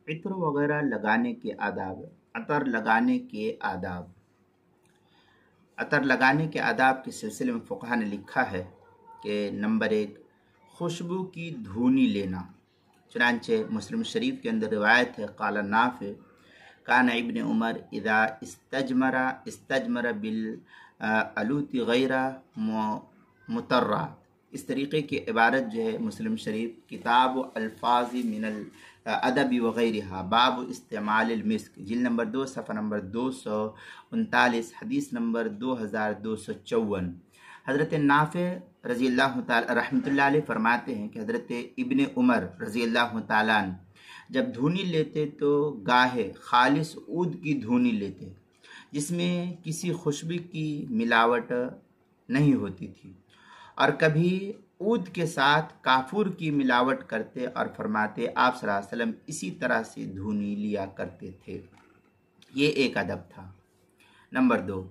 इत्र वगैरह लगाने के आदाब। अतर लगाने के आदाब। अतर लगाने के आदाब के सिलसिले में फ़ुक़हा ने लिखा है कि नंबर 1, खुशबू की धूनी लेना। चुनांचे मुस्लिम शरीफ के अंदर रिवायत है, क़ाला नाफ़े कान इब्न उमर इदा इस्तजमरा बिल अलूति गैरा मुतर्रा। इस तरीक़े की इबारत जो है मुस्लिम शरीफ किताब अल्फाज़ी मिनल अदबी वग़ैरहा बाब इस्तेमाल मिस्क, जिल्द नंबर 2 सफ़ा नंबर 239, हदीस नंबर 2254। हज़रत नाफ़े रज़ी अल्लाह तआला रहमतुल्लाह अलैह फरमाते हैं कि हज़रत इब्न उमर रज़ी अल्लाह तआला अन्हु जब धूनी लेते तो गाहे खालिस ऊद की धूनी लेते जिसमें किसी खुशबू की मिलावट नहीं होती थी, और कभी ऊद के साथ काफूर की मिलावट करते और फरमाते आप सल्लल्लाहु अलैहि वसल्लम इसी तरह से धूनी लिया करते थे। ये एक अदब था। नंबर 2,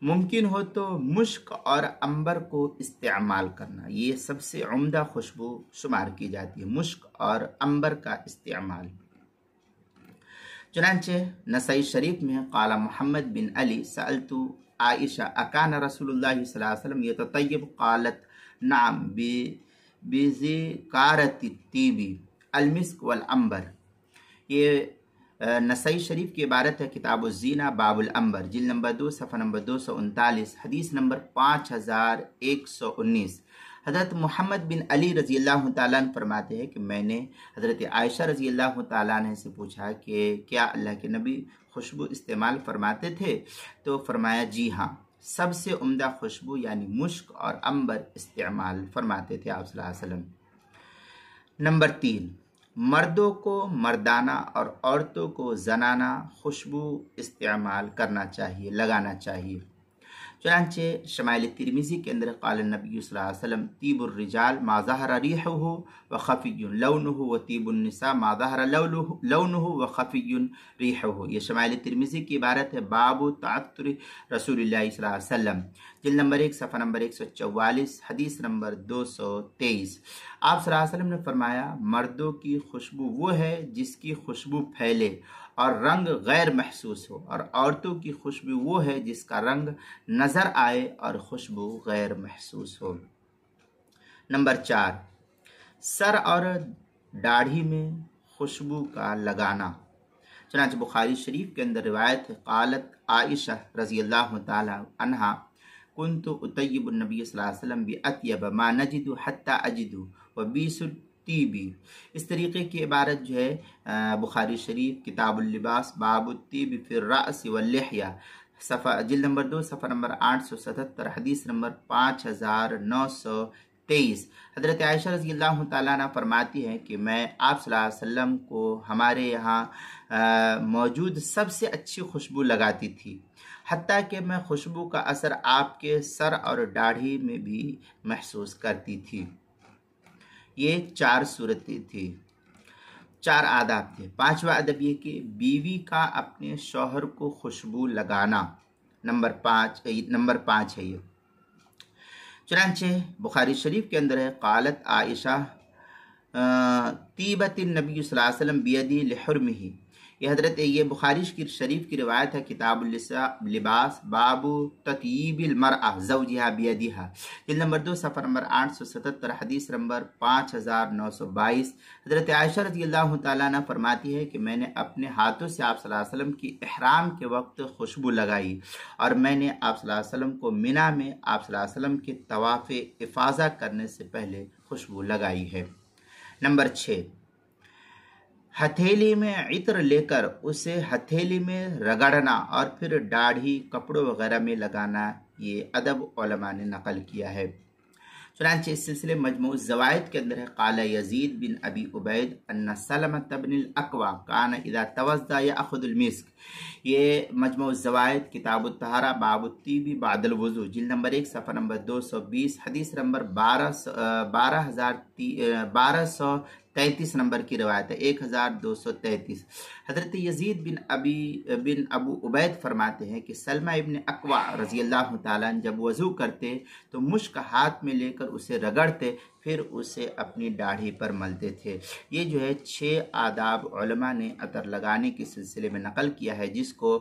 मुमकिन हो तो मुश्क और अंबर को इस्तेमाल करना। ये सबसे उम्दा खुशबू शुमार की जाती है, मुश्क और अंबर का इस्तेमाल। चुनांचे नसई शरीफ में क़ाला मोहम्मद बिन अली सअल्तु आइशा अकान रसूलुल्लाह सल्लल्लाहु अलैहि वसल्लम यततय्यब क़ालत नाम बिज़िकारति तीबी अलमिस्क वल अंबर। ये नसई शरीफ की इबारत है, किताब ज़ीना बाबुल अंबर, जिल्द नंबर 2 सफ़ा नंबर 239, हदीस नंबर 5119। हज़रत मोहम्मद बिन अली रज़ी अल्लाह तआला अन्हु फरमाते हैं कि मैंने हज़रत आयशा रज़ी अल्लाह तआला अन्हा से पूछा कि क्या अल्लाह के नबी खुशबू इस्तेमाल फरमाते थे? तो फरमाया जी हाँ, सबसे उम्दा खुशबू यानी मुश्क और अंबर इस्तेमाल फरमाते थे आप सल्लल्लाहु अलैहि वसल्लम। नंबर 3, मर्दों को मर्दाना और औरतों को जनाना खुशबू इस्तेमाल करना चाहिए, लगाना चाहिए। चुनांचे शमाइल तिरमिज़ी के अंदर क़ाल नबी सल्लल्लाहु अलैहि वसल्लम तीबुर रिजाल मा ज़हरा रिहुहु व खफ़ियुन लौनुहु व तीबुन निसा मा ज़हरा लौनुहु व खफ़ियुन रिहुहु। ये शमाइल तिरमिज़ी की इबारत है, बाबु तअत्तुर रसूलुल्लाह सल्लल्लाहु अलैहि वसल्लम, जिल्द नंबर 1 सफ़ा नंबर 144, हदीस नंबर 223। आप सल्लल्लाहु अलैहि वसल्लम ने फरमाया मर्दों की खुशबू वो है जिसकी खुशबू फैले और रंग गैर महसूस हो, और औरतों की खुशबू वो है जिसका रंग नज़र आए और खुशबू गैर महसूस हो। नंबर 4, सर और दाढ़ी में खुशबू का लगाना। चुनांचे बुखारी शरीफ के अंदर रिवायत है, क़ालत आइशा रज़ी अल्लाह तआला अन्हा कुन्तु उतय्यिबु नबी सल्लल्लाहु अलैहि वसल्लम बिअत्यब मा नजिदु हत्ता अजिदु व बीसु तीबी। इस तरीके की इबारत जो है बुखारी शरीफ किताबुल लिबास बाबु तीबी फिर रास वल लिहया, सफ़ा जिल्द नंबर 2 सफ़ा नंबर 877, हदीस नंबर 5923। हज़रत आयशा रज़ी अल्लाह तआला अन्हा फरमाती हैं कि मैं आप सल्लल्लाहु अलैहि वसल्लम को हमारे यहाँ मौजूद सबसे अच्छी खुशबू लगाती थी, हत्ता कि मैं खुशबू का असर आपके सर और दाढ़ी में भी महसूस करती थी। ये 4 सूरतें थी, 4 आदाब थे। 5वां अदब ये कि बीवी का अपने शौहर को खुशबू लगाना। नंबर 5 है ये। चुनांचे बुखारी शरीफ के अंदर है, क़ालत आइशा तीबतिन नबी सल्लल्लाहु अलैहि वसल्लम बियदी लिहुर्मिही। ये बुखारी शरीफ की रिवायत है, किताबुल लिबास बाबू ततीबिल मरअ ज़ौजिहा बियदिहा, जिल्द नंबर 2 सफ़ा नंबर 877, हदीस नंबर 5922। हज़रत आयशा रज़ी अल्लाह तआला अन्हा फरमाती है कि मैंने अपने हाथों से आप सल्लल्लाहु अलैहि वसल्लम की इहराम के वक्त खुशबू लगाई, और मैंने आप सल्लल्लाहु अलैहि वसल्लम को मिना में आप सल्लल्लाहु अलैहि वसल्लम के तवाफ़ इफ़ाज़ा करने से पहले खुशबू लगाई है। नंबर 6, हथेली में इत्र लेकर उसे हथेली में रगड़ना और फिर दाढ़ी कपड़ों वगैरह में लगाना, ये अदब उलमा ने नकल किया है। चुनांचे इस सिलसिले मजमू ज़वाइद के अंदर है, क़ाला यज़ीद बिन अबी उबैद अन्ना सलमत बिन अक़वा कान इज़ा तवज़्ज़ा यअख़ुज़ुल मिस्क। ये मजमू ज़वाइद किताबुत तहारा बाबु तीबी बादल वज़ू, जिल्द नंबर 1 सफ़ा नंबर 220, हदीस नंबर 1233 नंबर की रवायत है, 1233। हज़रत यज़ीद बिन अबू उबैद फरमाते हैं कि सलमा इब्न अक़वा रज़ी अल्लाह तआला जब वज़ू करते तो मुश्क हाथ में लेकर उसे रगड़ते, پھر اسے اپنی داڑھی پر ملتے تھے۔ یہ جو ہے 6 آداب علماء نے عطر لگانے کے سلسلے میں نقل کیا ہے، جس کو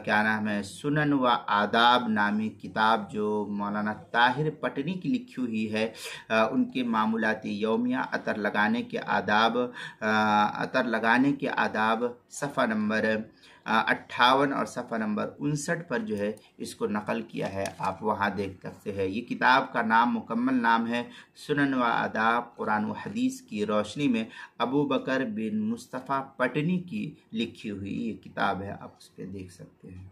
کیا نام ہے سنن و آداب نامی کتاب جو مولانا طاہر پٹنی کی لکھی ہوئی ہے، ان کے معمولات یومیہ عطر لگانے کے آداب صفحہ نمبر 58 اور صفحہ نمبر 59 پر جو ہے اس کو نقل کیا ہے، آپ وہاں دیکھ سکتے ہیں۔ یہ کتاب کا مکمل نام ہے سنن و آداب قرآن و حدیث کی روشنی میں، ابو بکر بن مصطفیٰ پٹنی کی لکھی ہوئی یہ کتاب ہے، آپ اس پہ دیکھ سکتے ہیں۔